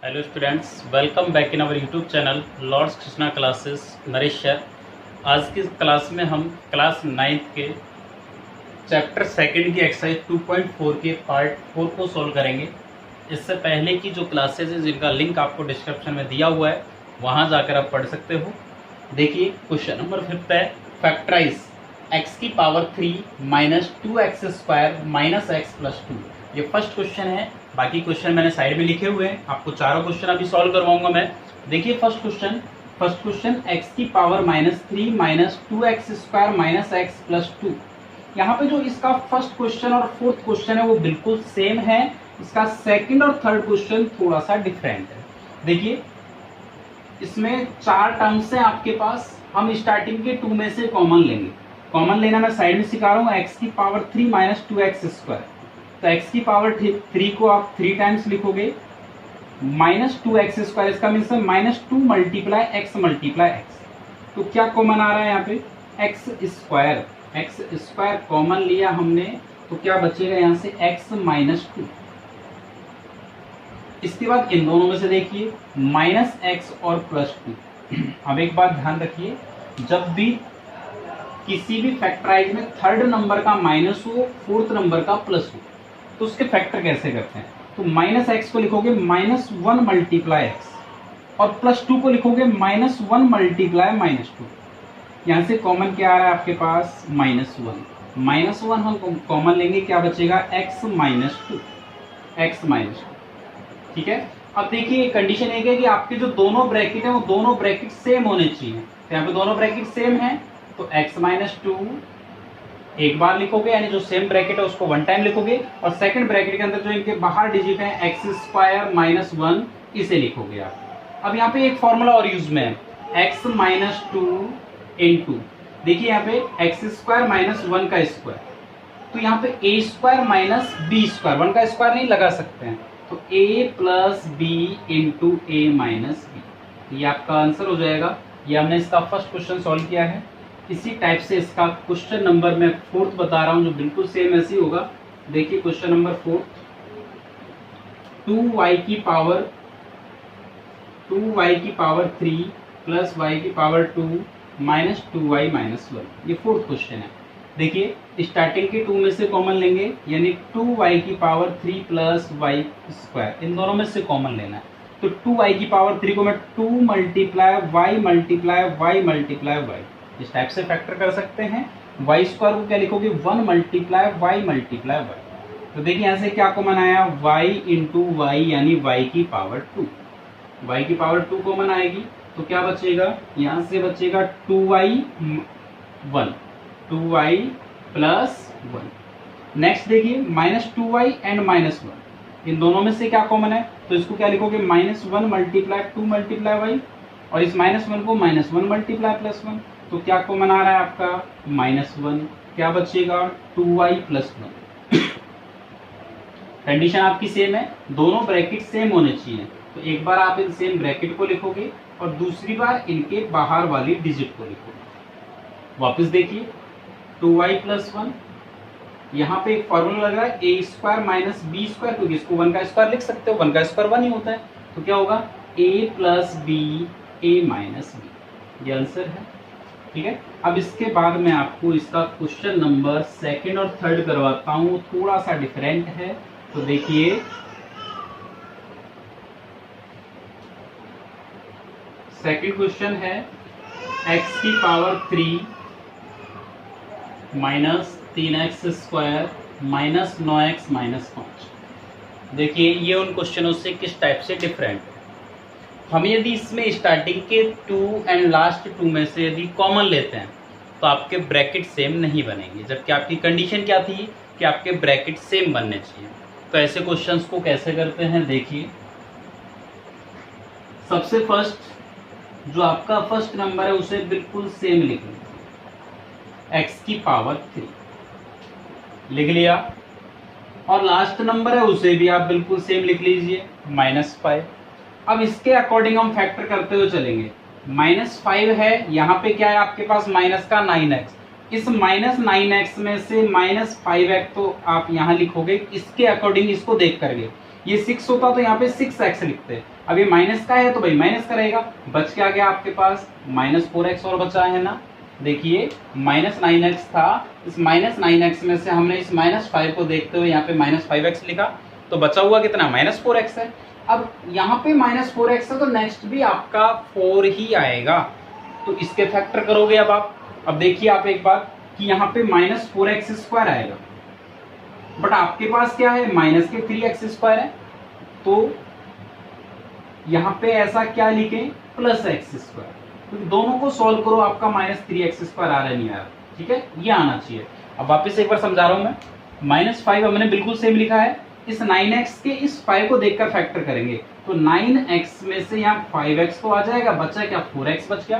Hello students, welcome back in our YouTube channel Lords Krishna classes Naresh sir. आज की class में हम क्लास 9th के चैप्टर सेकंड की एक्सरसाइज 2.4 के पार्ट 4 को सॉल्व करेंगे। इससे पहले की जो क्लासेस है जिनका लिंक आपको डिस्क्रिप्शन में दिया हुआ है, वहाँ जाकर आप पढ़ सकते हो। देखिए क्वेश्चन नंबर 5 है, फैक्टराइज x की power 3 minus 2x square minus x plus 2। ये फर्स्ट क्वेश्चन है, बाकी क्वेश्चन मैंने साइड में लिखे हुए हैं। आपको चारों क्वेश्चन अभी सॉल्व करवाऊंगा मैं। देखिए फर्स्ट क्वेश्चन x की power -3 minus 2x square minus x plus 2। यहाँ पे जो इसका फर्स्ट क्वेश्चन और फोर्थ क्वेश्चन है वो बिल्कुल सेम है। इसका सेकंड और थर्ड क्वेश्चन थोड़ा सा डिफरेंट है। देखिए इसमें 4 टर्म्स हैं आपके पास। हम स्टार्टिंग के 2 में से कॉमन लेंगे। कॉमन लेना मैं साइड में सिखा रहा हूँ। x की पावर 3 माइनस 2x स्क्वायर, तो x की पावर 3 को आप 3 टाइम्स लिखोगे, माइनस 2x स्क्वायर, इसका मीन्स है -2 मल्टीप्लाई x मल्टीप्लाई x। तो क्या कॉमन आ रहा है यहाँ पे? x स्क्वायर कॉमन लिया हमने, तो क्या बचेगा यहाँ से? x minus 2। इसके बाद इन दोनों में से देखिए -x और +2। अब एक बात ध्यान रखिए, जब भी किसी भी फैक्टराइज में थर्ड नंबर का माइनस हो, फोर्थ नंबर का प्लस हो, तो उसके फैक्टर कैसे करते हैं? तो -x को लिखोगे -1 मल्टीप्लाई x और +2 को लिखोगे -1 मल्टीप्लाई -2। यहाँ से कॉमन क्या आ रहा है आपके पास? -1 हम कॉमन लेंगे, क्या बचेगा? x minus 2। ठीक है। अब देखिए कंडीशन एक है कि आपके जो दोनों ब्रैकेट है वो दोनों ब्रैकेट सेम होने चाहिए। तो यहाँ पे दोनों ब्रैकेट सेम है, तो x माइनस 2 एक बार लिखोगे, यानी जो सेम ब्रैकेट है उसको 1 टाइम लिखोगे, और सेकंड ब्रैकेट के अंदर जो इनके बाहर डिजिट है x स्क्वायर माइनस 1, इसे लिखोगे आप। अब यहाँ पे एक फॉर्मूला और यूज में है, x माइनस 2 इंटू, देखिए यहाँ पे x स्क्वायर माइनस 1 का स्क्वायर, तो यहाँ पे a square minus b square, 1 का स्क्वायर नहीं लगा सकते हैं, तो a plus B into a minus B, ये आपका आंसर हो जाएगा। ये हमने इसका फर्स्ट क्वेश्चन सॉल्व किया है। इसी टाइप से इसका क्वेश्चन नंबर मैं फोर्थ बता रहा हूं, जो बिल्कुल सेम ऐसे ही होगा। देखिए क्वेश्चन नंबर 4, 2y की पावर 3 प्लस y की पावर 2 माइनस 2y माइनस 1, ये फोर्थ क्वेश्चन है। देखिए स्टार्टिंग के 2 में से कॉमन लेंगे, यानी 2y की पावर 3 प्लस y स्क्वायर, इन दोनों में से कॉमन लेना है। तो 2y की पावर 3 को मैं 2 multiply y multiply y multiply y, इस टाइप से फैक्टर कर सकते हैं। y स्क्वायर को क्या लिखोगे? 1 मल्टीप्लाई y मल्टीप्लाई y। तो देखिए यहाँ से क्या कॉमन आया? y इंटू वाई, यानी y की पावर 2। y की पावर 2 कॉमन आएगी, तो क्या बचेगा? यहाँ से बचेगा 2y प्लस 1। नेक्स्ट देखिए -2y एंड -1, इन दोनों में से क्या कॉमन है? तो इसको क्या लिखोगे? -1 मल्टीप्लाई 2 मल्टीप्लाई y, और इस -1 को -1 मल्टीप्लाई +1, तो क्या कॉमन आ रहा है आपका? -1। क्या बचेगा? 2y plus 1। कंडीशन आपकी सेम है, दोनों ब्रैकेट सेम होने चाहिए। तो एक बार आप इन सेम ब्रैकेट को लिखोगे और दूसरी बार इनके बाहर वाली डिजिट को लिखोगे। वापस देखिए 2y प्लस 1, यहाँ पे एक फॉर्मूला लग रहा है a square minus B square, क्योंकि इसको 1 का स्क्वायर लिख सकते हो, 1 का स्क्वायर 1 ही होता है। तो क्या होगा? a plus B a minus B, ये आंसर है। ठीक है। अब इसके बाद मैं आपको इसका क्वेश्चन नंबर सेकंड और थर्ड करवाता हूँ, थोड़ा सा डिफरेंट है। तो देखिए सेकंड क्वेश्चन है, x की power 3 minus 3x square minus 9x minus 5। देखिए ये उन क्वेश्चनों से किस टाइप से डिफरेंट है। हम यदि इसमें स्टार्टिंग के 2 एंड लास्ट 2 में से यदि कॉमन लेते हैं तो आपके ब्रैकेट सेम नहीं बनेंगे, जबकि आपकी कंडीशन क्या थी कि आपके ब्रैकेट सेम बनने चाहिए। तो ऐसे क्वेश्चंस को कैसे करते हैं? देखिए सबसे फर्स्ट जो आपका फर्स्ट नंबर है उसे बिल्कुल सेम लिख लीजिए, x की पावर 3 लिख लिया, और लास्ट नंबर है उसे भी आप बिल्कुल सेम लिख लीजिए, -5। अब इसके अकॉर्डिंग हम फैक्टर करते हुए चलेंगे। -5 है, यहाँ पे क्या है आपके पास? माइनस का 9x, इस -9x में से -5x तो आप यहाँ लिखोगे, इसके अकॉर्डिंग इसको देख करके। ये 6 होता तो यहाँ पे 6x लिखते, अब ये माइनस का है तो भाई माइनस का रहेगा, बच क्या गया आपके पास -4x और बचा है ना। देखिए -9x था, इस -9x में से हमने इस -5 को देखते हुए यहाँ पे -5x लिखा, तो बचा हुआ कितना -4x है। अब यहाँ पे -4x है तो नेक्स्ट भी आपका 4 ही आएगा, तो इसके फैक्टर करोगे अब आप। अब देखिए आप एक बात कि यहाँ पे -4x² आएगा, बट आपके पास क्या है -3x² है, तो यहाँ पे ऐसा क्या लिखें +x², क्योंकि दोनों को सॉल्व करो आपका -3x² आ रहा है नहीं आ रहा, ठीक है, ये आना चाहिए। अब वापस एक बार समझा रहा हूं मैं, -5 हमने बिल्कुल सेम लिखा है, इस 9x के इस 5 को देखकर फैक्टर करेंगे, तो 9x में से यहाँ 5x तो आ जाएगा, बचा क्या 4x बच गया,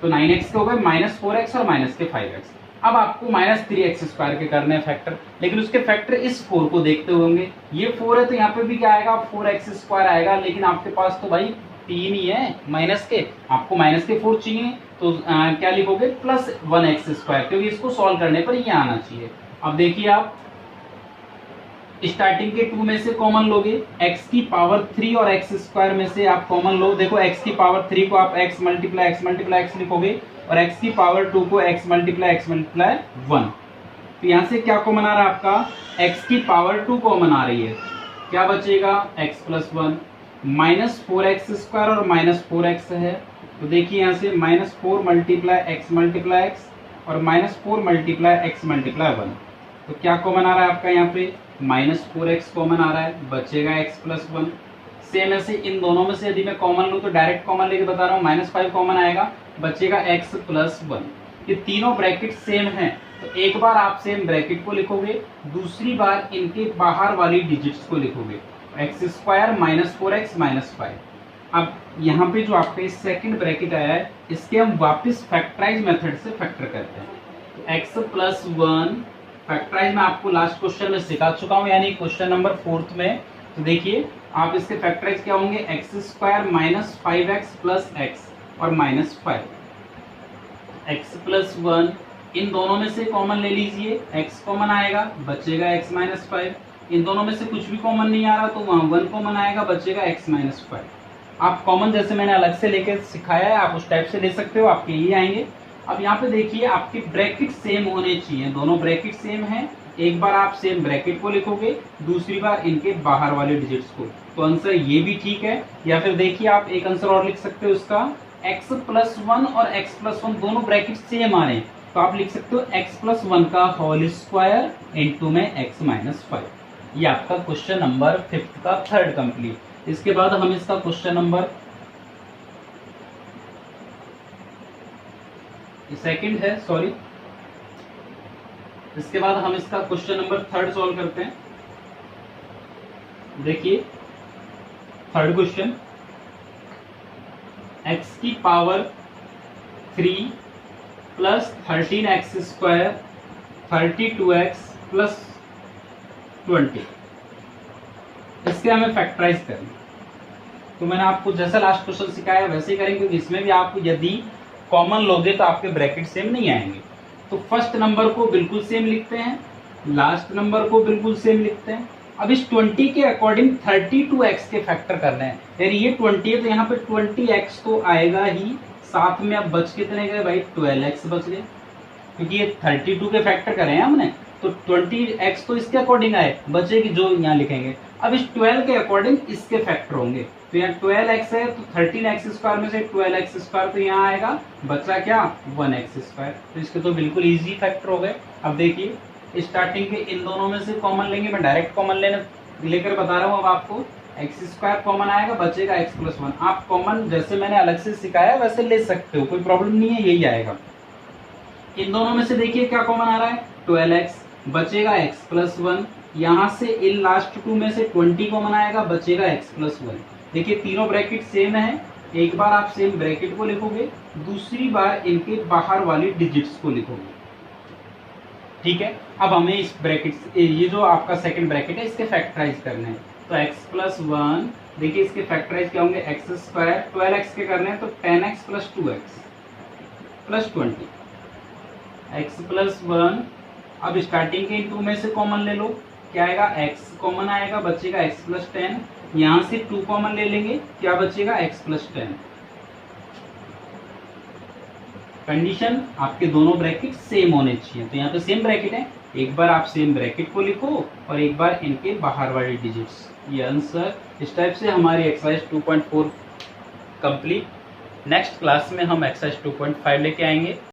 तो 9x के हो गए -4x और -5x। अब आपको -3x² के करने हैं फैक्टर, लेकिन उसके फैक्टर इस 4 को देखते हुए होंगे, ये 4 है तो यहाँ पे भी क्या आएगा 4x² आएगा, लेकिन आपके पास तो भाई 3 ही है माइनस के, आपको -4 चाहिए, तो क्या लिखोगे +1x², क्योंकि इसको सॉल्व करने पर ये आना चाहिए। अब देखिए आप स्टार्टिंग के 2 में से कॉमन लोगे, x की पावर 3 और x² में से आप कॉमन लो, देखो x की पावर 3 को आप x मल्टीप्लाई x लिखोगे और x की पावर 2 को x मल्टीप्लाई 1, तो यहाँ से क्या कॉमन आ रहा है आपका x की पावर 2 कॉमन आ रही है, क्या बचेगा x+1, -4x² और -4x है, तो देखिए यहाँ से -4 मल्टीप्लाई x और -4 मल्टीप्लाई x मल्टीप्लाई 1, तो क्या कॉमन आ रहा है आपका यहाँ पे -4x कॉमन आ रहा है, बचेगा x+1। सेम ऐसे इन दोनों में से यदि मैं कॉमन लूँ तो डायरेक्ट कॉमन लेके बता रहा हूँ, -5 कॉमन आएगा, बचेगा x+1। ये तीनों ब्रैकेट सेम हैं, तो एक बार आप सेम ब्रैकेट को लिखोगे, दूसरी बार इनके बाहर वाली डिजिट्स को लिखोगे, x² -4x -5। अब यहाँ पे जो आपका सेकंड ब्रैकेट आया है, इसके हम वापस फैक्टराइज मेथड से फैक्टर करते हैं, तो x+1 फैक्टराइज में आपको लास्ट क्वेश्चन में सिखा चुका हूं, यानी क्वेश्चन नंबर 4 में। तो देखिए आप इसके फैक्टराइज क्या होंगे, x² -5x + x और -5, x+1 इन दोनों में से कॉमन ले लीजिए, x कॉमन आएगा, बचेगा x-5, इन दोनों में से कुछ भी कॉमन नहीं आ रहा तो वहां 1 कॉमन आएगा, बचेगा x-5। आप कॉमन जैसे मैंने अलग से लेके सिखाया है, आप उस टाइप से ले सकते हो, आपके ये आएंगे। अब यहाँ पे देखिए आपके ब्रैकेट सेम होने चाहिए, दोनों ब्रैकेट सेम हैं, एक बार आप सेम ब्रैकेट को लिखोगे, दूसरी बार इनके बाहर वाले डिजिट्स को, तो आंसर ये भी ठीक है। या फिर देखिए आप एक आंसर और लिख सकते हो इसका, x+1 और x+1 दोनों ब्रैकेट सेम आ रहे हैं, तो आप लिख सकते हो x+1 का होल स्क्वायर इनटू में x-5। ये आपका क्वेश्चन नंबर 5 का थर्ड कंप्लीट। इसके बाद हम इसका क्वेश्चन नंबर सेकंड है, सॉरी, इसके बाद हम इसका क्वेश्चन नंबर 3 सॉल्व करते हैं। देखिए थर्ड क्वेश्चन, x की पावर 3 + 13x² 32x + 20, इसके हमें फैक्टराइज करना। तो मैंने आपको जैसा लास्ट क्वेश्चन सिखाया वैसे ही करेंगे, क्योंकि इसमें भी आप यदि कॉमन लोगे तो आपके ब्रैकेट सेम नहीं आएंगे। तो फर्स्ट नंबर को बिल्कुल सेम लिखते हैं, लास्ट नंबर को बिल्कुल सेम लिखते हैं। अब इस 20 के अकॉर्डिंग 32x के फैक्टर करने हैं, यानी ये 20 है तो यहाँ पे 20x तो आएगा ही, साथ में अब बच कितने गए भाई 12x बच गए, क्योंकि ये 32 के फैक्टर करे हैं हमने, तो 20x तो इसके अकॉर्डिंग आए, बचेगी जो यहाँ लिखेंगे। अब इस 12 के अकॉर्डिंग इसके फैक्टर होंगे, तो यहाँ 12x है तो 13x² में से 12x² तो यहाँ आएगा, बचा क्या 1x², तो इसके तो बिल्कुल इजी फैक्टर हो गए। अब देखिए स्टार्टिंग के इन दोनों में से कॉमन लेंगे, मैं डायरेक्ट कॉमन लेकर बता रहा हूँ। अब आपको x² कॉमन आएगा, बचेगा x+1। आप कॉमन जैसे मैंने अलग से सिखाया वैसे ले सकते हो, कोई प्रॉब्लम नहीं है, यही आएगा। इन दोनों में से देखिए क्या कॉमन आ रहा है 12x, बचेगा x+1। यहाँ से इन लास्ट 2 में से 20 कॉमन आएगा, बचेगा x+1। देखिए तीनों ब्रैकेट सेम है, एक बार आप सेम ब्रैकेट को लिखोगे, दूसरी बार इनके बाहर वाली डिजिट्स को लिखोगे, ठीक है। अब हमें इस ब्रैकेट, ये जो आपका सेकंड ब्रैकेट है, इसके फैक्टराइज करने हैं। तो x+1 देखिए इसके फैक्टराइज क्या होंगे, x² 12x के करने हैं तो 10x + 2x + 20, x+1। अब स्टार्टिंग के 2 में से कॉमन ले लो, क्या आएगा x कॉमन आएगा, बचेगा x + 10 यहां से 2 कॉमन ले लेंगे, क्या बचेगा x प्लस 10। कंडीशन आपके दोनों ब्रैकेट सेम होने चाहिए, तो यहाँ पे सेम ब्रैकेट है, एक बार आप सेम ब्रैकेट को लिखो और एक बार इनके बाहर वाले डिजिट्स। ये आंसर इस टाइप से हमारी एक्सरसाइज 2.4 कंप्लीट। नेक्स्ट क्लास में हम एक्सरसाइज 2.5 लेके आएंगे।